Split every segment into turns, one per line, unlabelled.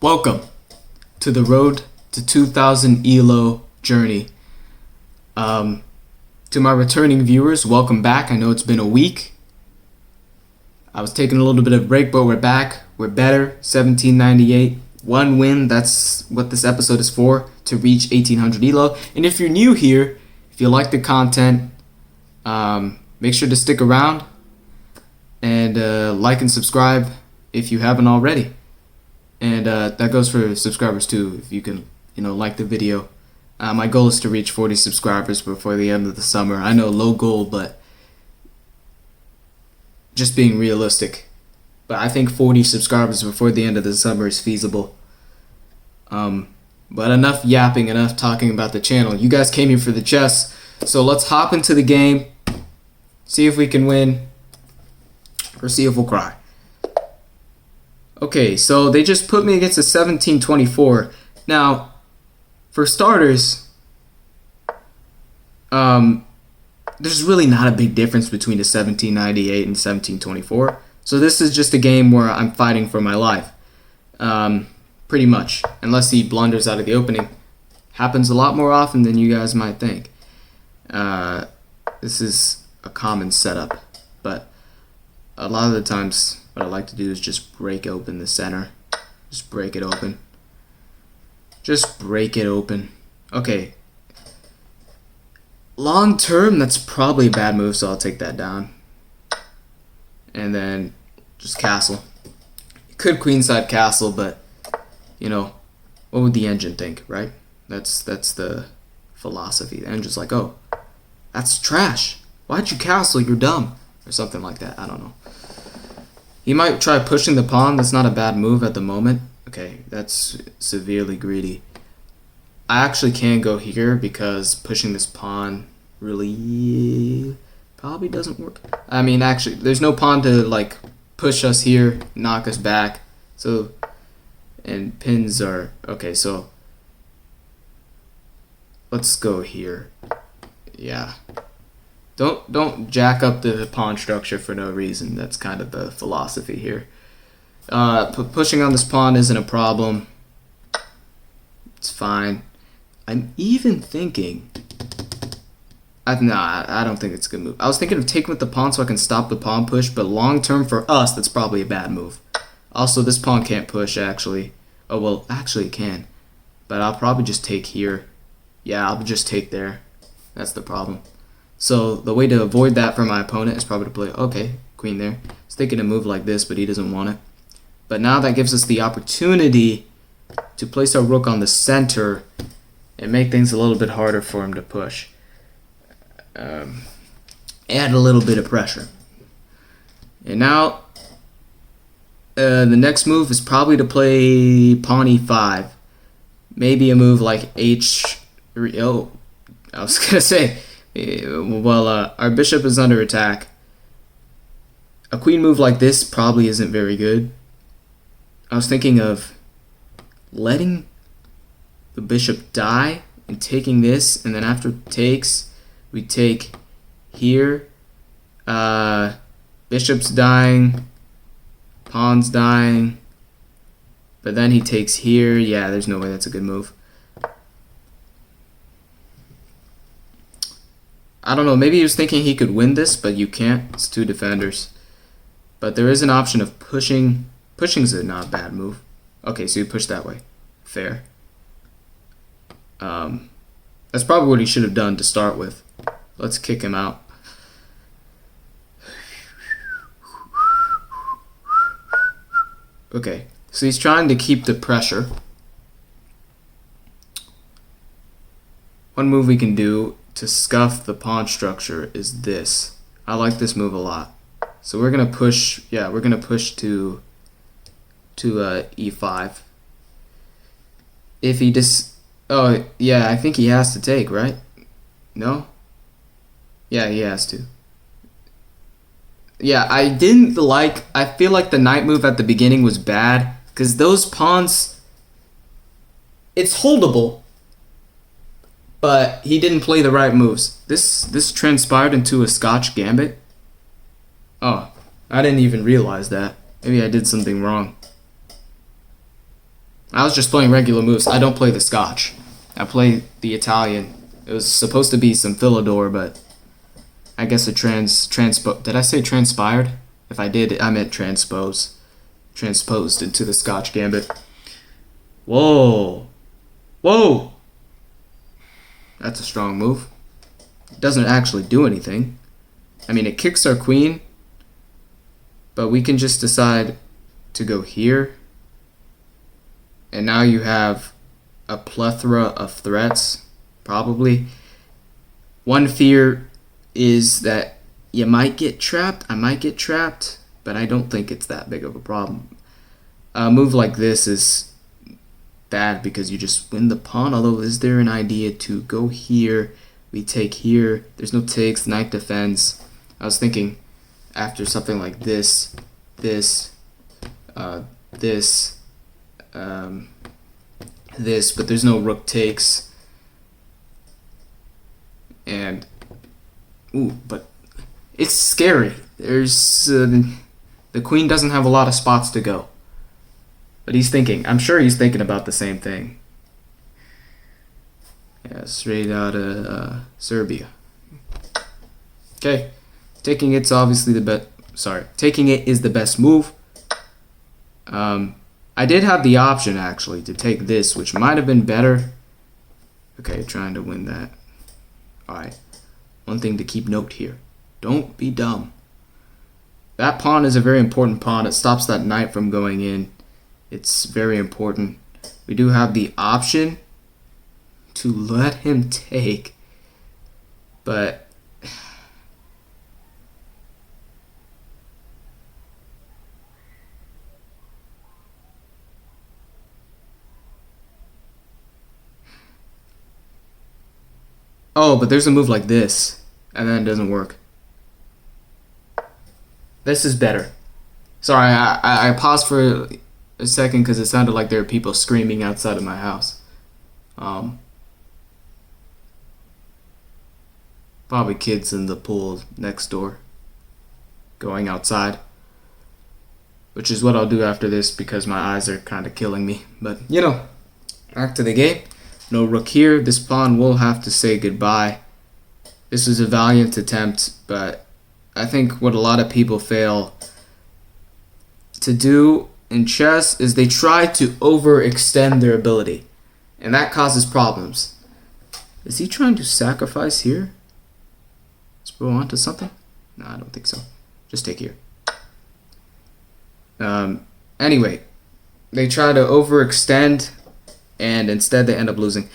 Welcome to the road to 2000 ELO journey. To my returning viewers, welcome back. I know it's been a week. I was taking a little bit of a break, but we're back. We're better. 1798. One win. That's what this episode is for, to reach 1800 ELO. And if you're new here, if you like the content, make sure to stick around and like and subscribe if you haven't already. And that goes for subscribers too, if you can, like the video. My goal is to reach 40 subscribers before the end of the summer. I know, low goal, but just being realistic. But I think 40 subscribers before the end of the summer is feasible. But enough yapping, enough talking about the channel. You guys came here for the chess, so let's hop into the game, see if we can win, or see if we'll cry. Okay, so they just put me against a 1724. Now, for starters, there's really not a big difference between the 1798 and 1724. So this is just a game where I'm fighting for my life, pretty much. Unless he blunders out of the opening. Happens a lot more often than you guys might think. This is a common setup, but a lot of the times what I like to do is just break open the center. Just break it open. Just break it open. Okay. Long term, that's probably a bad move, so I'll take that down. And then just castle. You could queenside castle, but what would the engine think, right? That's the philosophy. The engine's like, oh, that's trash. Why'd you castle? You're dumb. Or something like that. I don't know. He might try pushing the pawn. That's not a bad move at the moment. Okay, that's severely greedy. I actually can go here because pushing this pawn really probably doesn't work. I mean, actually, there's no pawn to push us here, knock us back. So, and pins are okay. So let's go here. Yeah. Don't jack up the pawn structure for no reason. That's kind of the philosophy here. Pushing on this pawn isn't a problem. It's fine. I'm even thinking... I don't think it's a good move. I was thinking of taking with the pawn so I can stop the pawn push, but long term for us, that's probably a bad move. Also, this pawn can't push, actually. Oh, well, actually it can. But I'll probably just take here. Yeah, I'll just take there. That's the problem. So the way to avoid that for my opponent is probably to play, okay, queen there. He's thinking a move like this, but he doesn't want it. But now that gives us the opportunity to place our rook on the center and make things a little bit harder for him to push. Add a little bit of pressure. And now the next move is probably to play pawn e5. Maybe a move like h3. Oh, I was going to say... Well, our bishop is under attack. A queen move like this probably isn't very good. I was thinking of letting the bishop die and taking this, and then after it takes, we take here. Bishop's dying, pawn's dying, but then he takes here. Yeah, there's no way that's a good move. I don't know, maybe he was thinking he could win this, but you can't. It's two defenders. But there is an option of pushing. Pushing's a not bad move. Okay, so you push that way. Fair. That's probably what he should have done to start with. Let's kick him out. Okay, so he's trying to keep the pressure. One move we can do to scuff the pawn structure is this. I like this move a lot. So we're gonna push. Yeah, we're gonna push to e5. If he just, oh yeah, I think he has to take, right? No. Yeah, he has to. Yeah, I feel like the knight move at the beginning was bad because those pawns. It's holdable. But he didn't play the right moves. This transpired into a Scotch gambit. Oh, I didn't even realize that. Maybe I did something wrong. I was just playing regular moves. I don't play the Scotch. I play the Italian. It was supposed to be some Philidor, but I guess it did I say transpired? If I did, I meant transposed into the Scotch Gambit. Whoa. Whoa! That's a strong move. It doesn't actually do anything. I mean, it kicks our queen, but we can just decide to go here. And now you have a plethora of threats, probably. One fear is that you might get trapped. I might get trapped, but I don't think it's that big of a problem. A move like this is bad because you just win the pawn, although is there an idea to go here? We take here. There's no takes. Knight defends. I was thinking after something like this, this, but there's no rook takes. And but it's scary. There's the queen doesn't have a lot of spots to go. But he's thinking. I'm sure he's thinking about the same thing. Yeah, straight out of Serbia. Okay, taking it's obviously the best. Sorry, taking it is the best move. I did have the option actually to take this, which might have been better. Okay, trying to win that. All right. One thing to keep note here: don't be dumb. That pawn is a very important pawn. It stops that knight from going in. It's very important. We do have the option to let him take, but oh, but there's a move like this, and then it doesn't work. This is better. Sorry, I paused for a second because it sounded like there were people screaming outside of my house. Probably kids in the pool next door going outside, which is what I'll do after this because my eyes are kind of killing me. But, you know, back to the game. No rook here. This pawn will have to say goodbye. This was a valiant attempt, but I think what a lot of people fail to do in chess is they try to overextend their ability, and that causes problems. Is he trying to sacrifice here? Let's go on to something? No, I don't think so. Just take here. Anyway, they try to overextend, and instead they end up losing.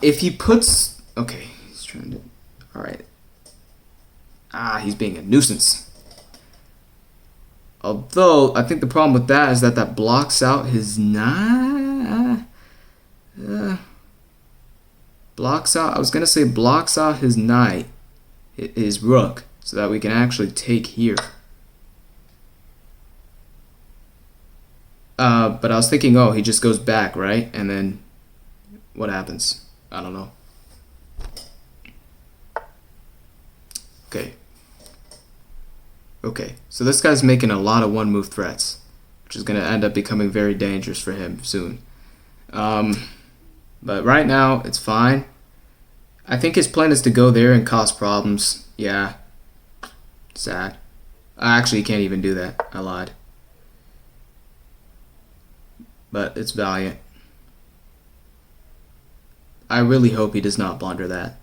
If he puts... Okay, he's trying to... Alright. He's being a nuisance. Although, I think the problem with that is that that blocks out his blocks out, I was going to say blocks out his knight, his rook, so that we can actually take here. But I was thinking, oh, he just goes back, right? And then what happens? I don't know. Okay, so this guy's making a lot of one-move threats, which is going to end up becoming very dangerous for him soon. But right now, it's fine. I think his plan is to go there and cause problems. Yeah. Sad. Actually, he can't even do that. I lied. But it's valiant. I really hope he does not blunder that.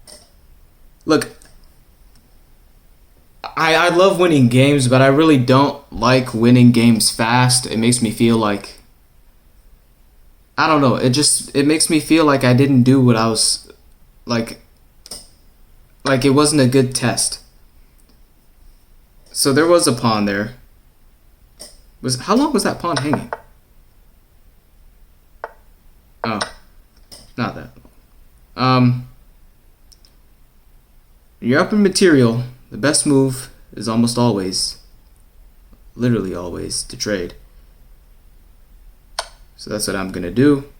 Look, I love winning games, but I really don't like winning games fast. It makes me feel like... I don't know. It makes me feel like I didn't do what I was... Like it wasn't a good test. So there was a pawn there. How long was that pawn hanging? Oh. Not that long. You're up in material. The best move is almost always, literally always, to trade. So that's what I'm going to do.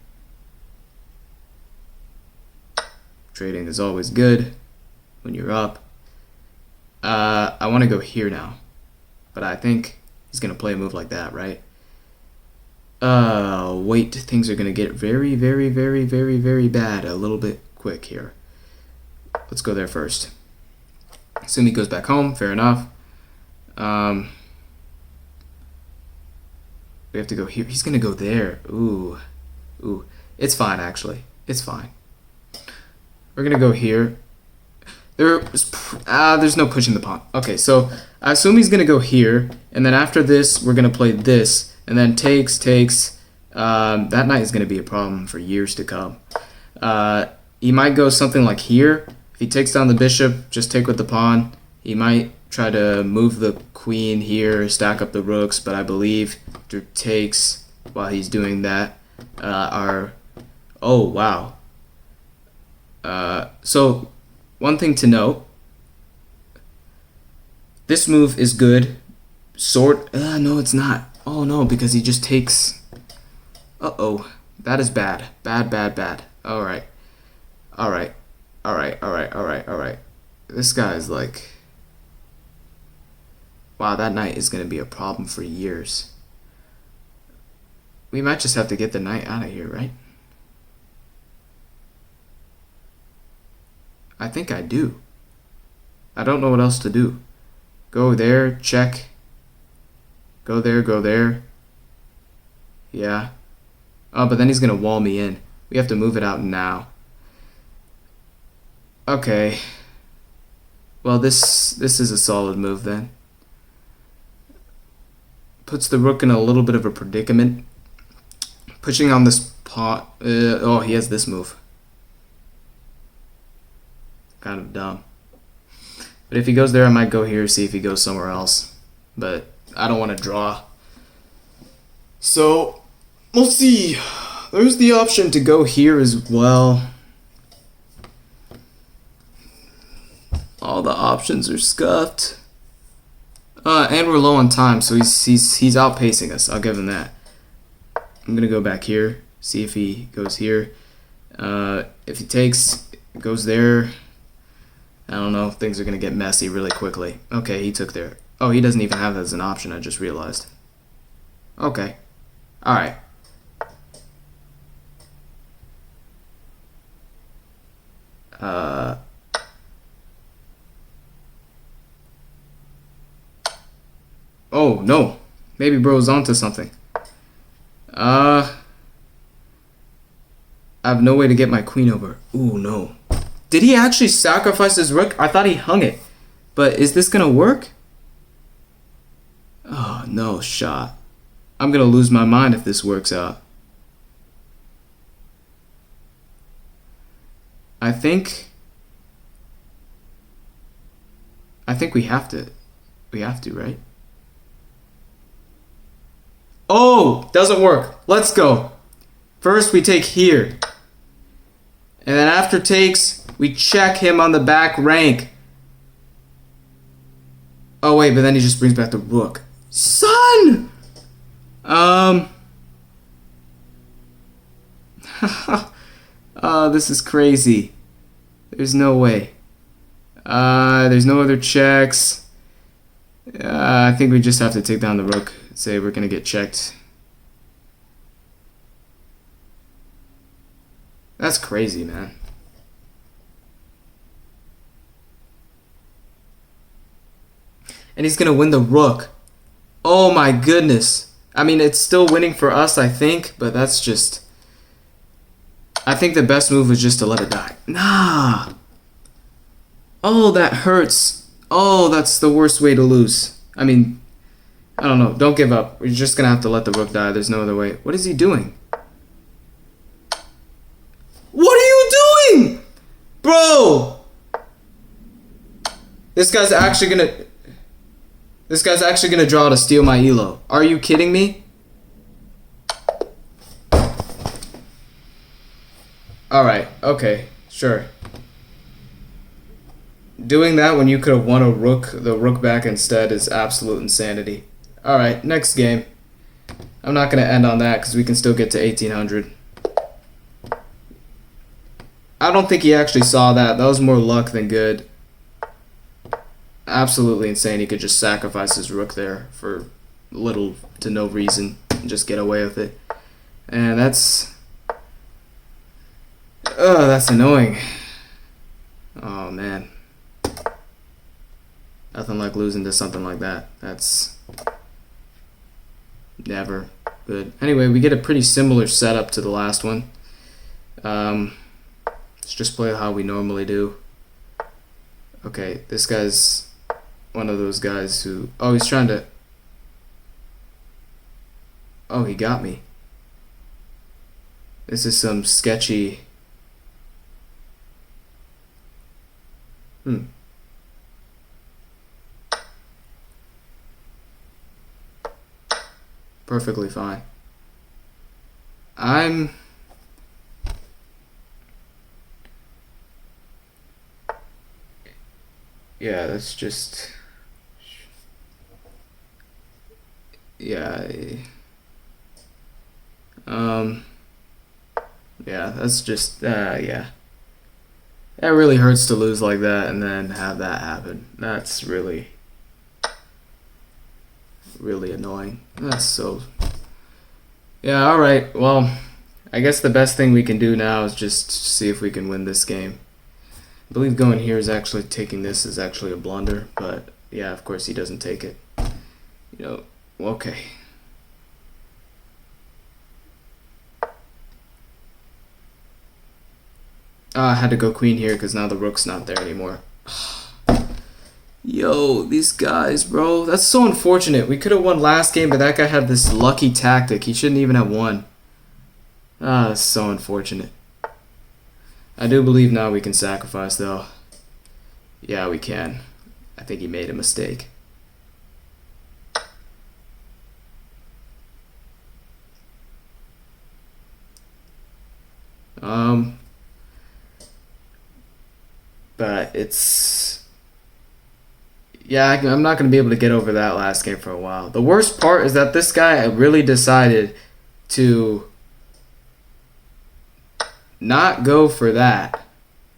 Trading is always good when you're up. I want to go here now. But I think he's going to play a move like that, right? wait, things are going to get very, very, very, very, very bad a little bit quick here. Let's go there first. Assume he goes back home, fair enough. We have to go here. He's going to go there. Ooh. Ooh. It's fine, actually. It's fine. We're going to go here. There's no pushing the pawn. Okay, so I assume he's going to go here. And then after this, we're going to play this. And then takes. That knight is going to be a problem for years to come. He might go something like here. If he takes down the bishop, just take with the pawn. He might try to move the queen here, stack up the rooks, but I believe after takes, while he's doing that, oh, wow. So, one thing to note, this move is good, no, it's not. Oh, no, because he just takes, uh-oh, that is bad. Bad. Alright. This guy is like, wow, that knight is going to be a problem for years. We might just have to get the knight out of here, right? I think I do. I don't know what else to do. Go there, check. Go there. Yeah. Oh, but then he's going to wall me in. We have to move it out now. Okay. Well, this is a solid move then. Puts the rook in a little bit of a predicament. Pushing on this pawn. Oh, he has this move. Kind of dumb. But if he goes there, I might go here, see if he goes somewhere else. But I don't want to draw. So, we'll see. There's the option to go here as well. All the options are scuffed. And we're low on time, so he's outpacing us. I'll give him that. I'm gonna go back here, see if he goes here. If he takes, goes there. I don't know. Things are gonna get messy really quickly. Okay, he took there. Oh, he doesn't even have that as an option. I just realized. Okay. All right. Oh, no. Maybe bro's onto something. I have no way to get my queen over. Ooh, no. Did he actually sacrifice his rook? I thought he hung it. But is this going to work? Oh, no shot. I'm going to lose my mind if this works out. I think we have to. We have to, right? Oh, doesn't work. Let's go. First we take here. And then after takes, we check him on the back rank. Oh wait, but then he just brings back the rook. Son! This is crazy. There's no way. There's no other checks. I think we just have to take down the rook. Say we're gonna get checked. That's crazy, man. And he's gonna win the rook. Oh my goodness. I mean, it's still winning for us, I think, but that's just... I think the best move was just to let it die. Nah. Oh, that hurts. Oh, that's the worst way to lose. I mean, I don't know. Don't give up. We're just going to have to let the rook die. There's no other way. What is he doing? What are you doing? Bro! This guy's actually going to draw to steal my elo. Are you kidding me? Alright, okay, sure. Doing that when you could have won the rook back instead is absolute insanity. Alright, next game. I'm not going to end on that because we can still get to 1800. I don't think he actually saw that. That was more luck than good. Absolutely insane. He could just sacrifice his rook there for little to no reason and just get away with it. And that's annoying. Oh man. Nothing like losing to something like that. That's never good. Anyway, we get a pretty similar setup to the last one. Let's just play how we normally do. Okay, this guy's one of those guys who... Oh, he's trying to... Oh, he got me. This is some sketchy... Perfectly fine. Yeah, that's just... Yeah. Yeah, that's just... yeah. That really hurts to lose like that and then have that happen. That's really annoying. That's so... Yeah, alright. Well, I guess the best thing we can do now is just see if we can win this game. I believe going here is actually taking this is actually a blunder, but yeah, of course he doesn't take it. You know, okay. I had to go queen here because now the rook's not there anymore. Yo, these guys, bro. That's so unfortunate. We could have won last game, but that guy had this lucky tactic. He shouldn't even have won. That's so unfortunate. I do believe now we can sacrifice, though. Yeah, we can. I think he made a mistake. But it's... Yeah, I'm not going to be able to get over that last game for a while. The worst part is that this guy really decided to not go for that.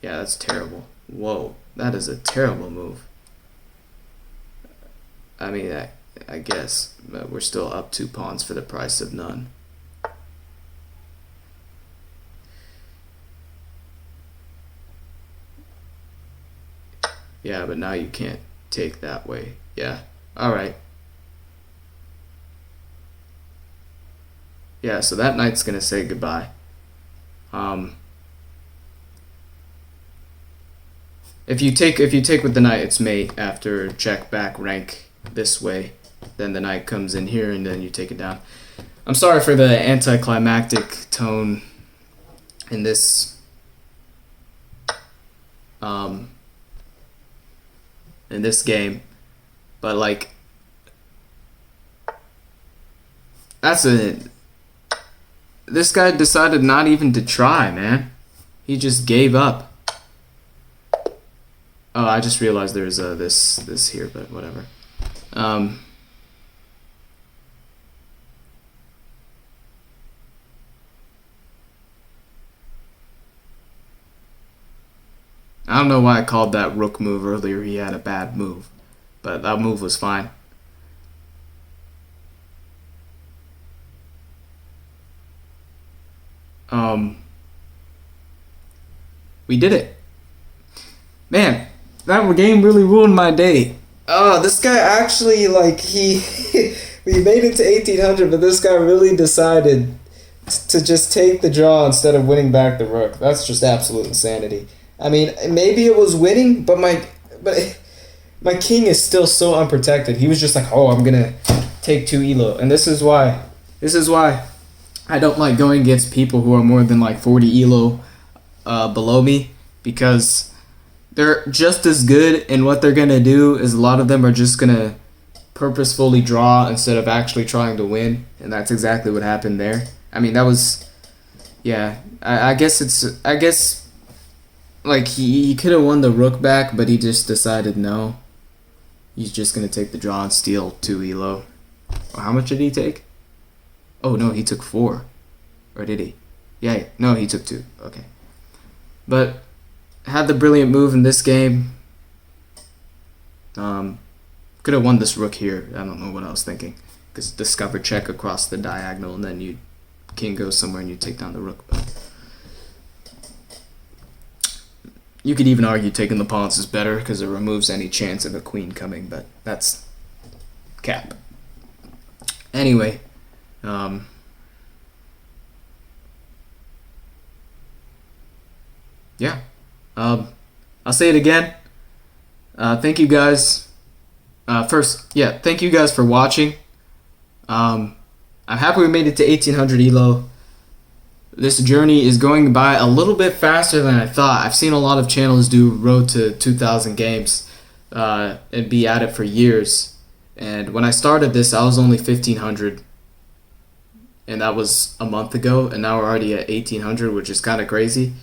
Yeah, that's terrible. Whoa, that is a terrible move. I mean, I guess, but we're still up 2 pawns for the price of none. Yeah, but now you can't take that way. Yeah, alright. Yeah, so that knight's gonna say goodbye. If you take with the knight, it's mate after check back rank this way. Then the knight comes in here and then you take it down. I'm sorry for the anticlimactic tone in this game, but like this guy decided not even to try, man. He just gave up. Oh, I just realized there's this here, but whatever. I don't know why I called that rook move earlier. He had a bad move, but that move was fine. We did it. Man, that game really ruined my day. Oh, this guy actually, like, we made it to 1800, but this guy really decided to just take the draw instead of winning back the rook. That's just absolute insanity. I mean, maybe it was winning, but my king is still so unprotected. He was just like, oh, I'm gonna take 2 elo, and this is why I don't like going against people who are more than like 40 elo below me, because they're just as good, and what they're gonna do is a lot of them are just gonna purposefully draw instead of actually trying to win, and that's exactly what happened there. I mean, that was, yeah. I guess like he could have won the rook back, but he just decided no. He's just gonna take the draw and steal 2 elo. Well, how much did he take? Oh no, he took 4, or did he? Yeah, no, he took 2. Okay, but had the brilliant move in this game. Could have won this rook here. I don't know what I was thinking, because discover check across the diagonal, and then you king goes somewhere and you take down the rook. But you could even argue taking the pawns is better because it removes any chance of a queen coming, but that's cap. Anyway, yeah. I'll say it again. Thank you guys. Thank you guys for watching. I'm happy we made it to 1800 elo. This journey is going by a little bit faster than I thought. I've seen a lot of channels do road to 2000 games and be at it for years. And when I started this, I was only 1500. And that was a month ago. And now we're already at 1800, which is kind of crazy.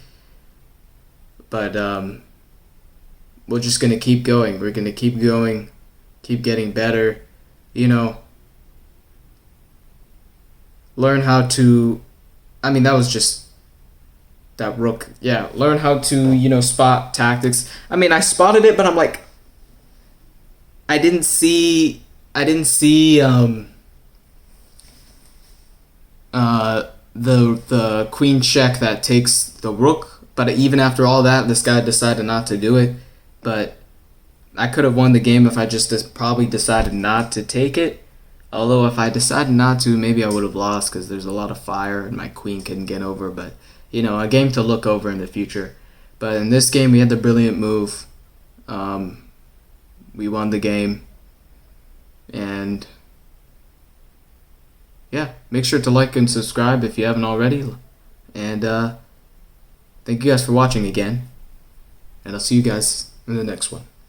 But we're just going to keep going. We're going to keep going, keep getting better. You know, learn how to... I mean, that was just that rook. Yeah, learn how to, you know, spot tactics. I mean, I spotted it, but I'm like, I didn't see the queen check that takes the rook. But even after all that, this guy decided not to do it. But I could have won the game if I just probably decided not to take it. Although if I decided not to, maybe I would have lost because there's a lot of fire and my queen couldn't get over. But, you know, a game to look over in the future. But in this game, we had the brilliant move. We won the game. And, yeah, make sure to like and subscribe if you haven't already. And thank you guys for watching again. And I'll see you guys in the next one.